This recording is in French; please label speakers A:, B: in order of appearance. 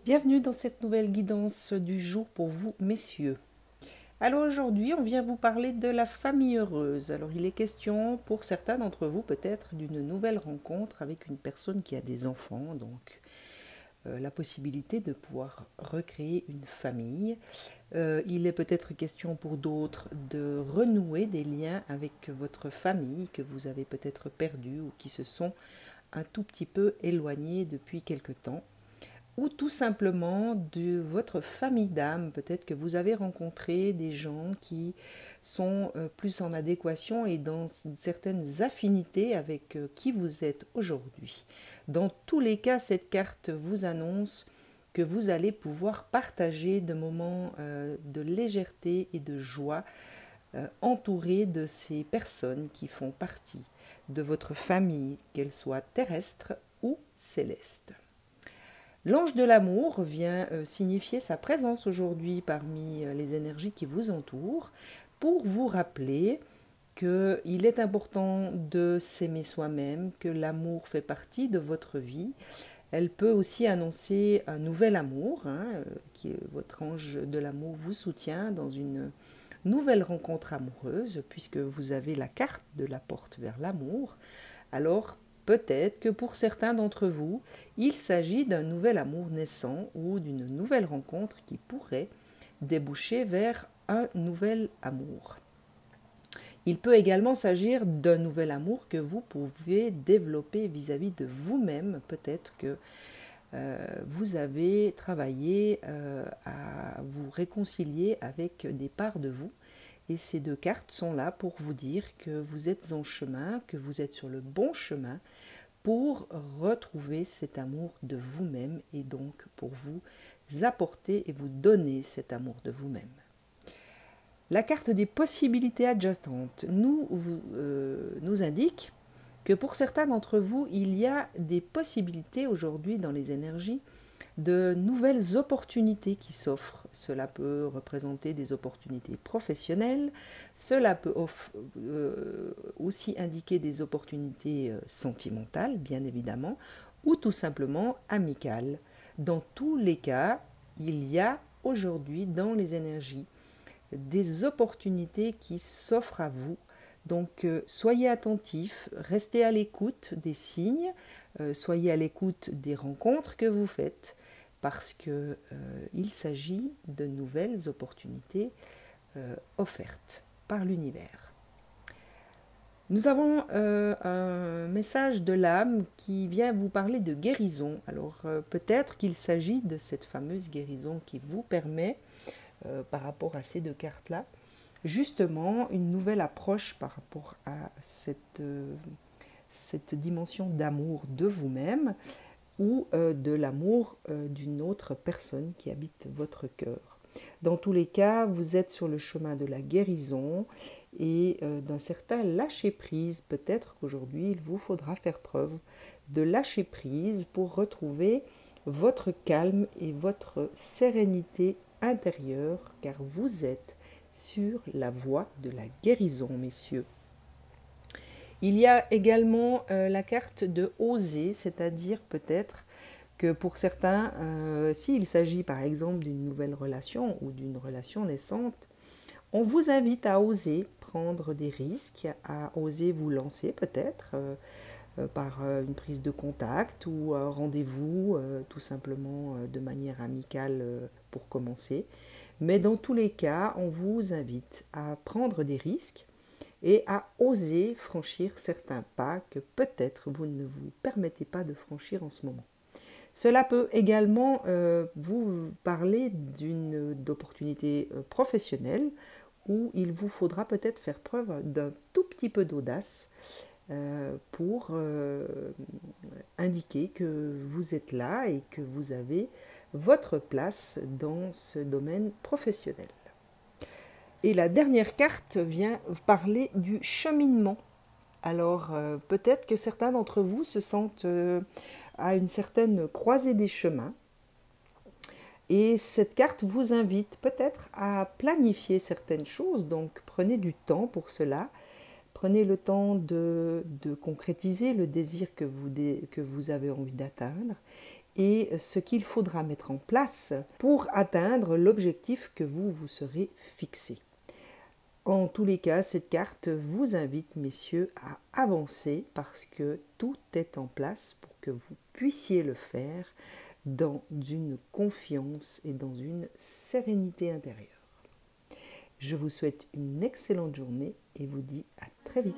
A: Bienvenue dans cette nouvelle guidance du jour pour vous, messieurs. Alors aujourd'hui, on vient vous parler de la famille heureuse. Alors il est question pour certains d'entre vous peut-être d'une nouvelle rencontre avec une personne qui a des enfants, donc la possibilité de pouvoir recréer une famille. Il est peut-être question pour d'autres de renouer des liens avec votre famille que vous avez peut-être perdus ou qui se sont un tout petit peu éloignés depuis quelque temps. Ou tout simplement de votre famille d'âme. Peut-être que vous avez rencontré des gens qui sont plus en adéquation et dans certaines affinités avec qui vous êtes aujourd'hui. Dans tous les cas, cette carte vous annonce que vous allez pouvoir partager de moments de légèreté et de joie entourés de ces personnes qui font partie de votre famille, qu'elles soient terrestres ou célestes. L'ange de l'amour vient signifier sa présence aujourd'hui parmi les énergies qui vous entourent pour vous rappeler qu'il est important de s'aimer soi-même, que l'amour fait partie de votre vie. Elle peut aussi annoncer un nouvel amour, qui votre ange de l'amour vous soutient dans une nouvelle rencontre amoureuse, puisque vous avez la carte de la porte vers l'amour. Alors, peut-être que pour certains d'entre vous, il s'agit d'un nouvel amour naissant ou d'une nouvelle rencontre qui pourrait déboucher vers un nouvel amour. Il peut également s'agir d'un nouvel amour que vous pouvez développer vis-à-vis de vous-même. Peut-être que vous avez travaillé à vous réconcilier avec des parts de vous. Et ces deux cartes sont là pour vous dire que vous êtes en chemin, que vous êtes sur le bon chemin pour retrouver cet amour de vous-même et donc pour vous apporter et vous donner cet amour de vous-même. La carte des possibilités adjacentes nous indique que pour certains d'entre vous, il y a des possibilités aujourd'hui dans les énergies de nouvelles opportunités qui s'offrent. Cela peut représenter des opportunités professionnelles, cela peut aussi indiquer des opportunités sentimentales, bien évidemment, ou tout simplement amicales. Dans tous les cas, il y a aujourd'hui dans les énergies des opportunités qui s'offrent à vous. Donc soyez attentifs, restez à l'écoute des signes, soyez à l'écoute des rencontres que vous faites, parce qu'il s'agit de nouvelles opportunités offertes par l'univers. Nous avons un message de l'âme qui vient vous parler de guérison. Alors peut-être qu'il s'agit de cette fameuse guérison qui vous permet, par rapport à ces deux cartes-là, justement une nouvelle approche par rapport à cette dimension d'amour de vous-même ou de l'amour d'une autre personne qui habite votre cœur. Dans tous les cas, vous êtes sur le chemin de la guérison et d'un certain lâcher-prise. Peut-être qu'aujourd'hui, il vous faudra faire preuve de lâcher-prise pour retrouver votre calme et votre sérénité intérieure, car vous êtes sur la voie de la guérison, messieurs. Il y a également la carte de oser, c'est-à-dire peut-être que pour certains, s'il s'agit par exemple d'une nouvelle relation ou d'une relation naissante, on vous invite à oser prendre des risques, à oser vous lancer peut-être par une prise de contact ou un rendez-vous tout simplement de manière amicale pour commencer. Mais dans tous les cas, on vous invite à prendre des risques et à oser franchir certains pas que peut-être vous ne vous permettez pas de franchir en ce moment. Cela peut également vous parler d'opportunité professionnelle où il vous faudra peut-être faire preuve d'un tout petit peu d'audace pour indiquer que vous êtes là et que vous avez votre place dans ce domaine professionnel. Et la dernière carte vient parler du cheminement. Alors peut-être que certains d'entre vous se sentent à une certaine croisée des chemins. Et cette carte vous invite peut-être à planifier certaines choses, donc prenez du temps pour cela. Prenez le temps de concrétiser le désir que vous avez envie d'atteindre et ce qu'il faudra mettre en place pour atteindre l'objectif que vous vous serez fixé. En tous les cas, cette carte vous invite, messieurs, à avancer parce que tout est en place pour que vous puissiez le faire dans une confiance et dans une sérénité intérieure. Je vous souhaite une excellente journée et vous dis à très vite.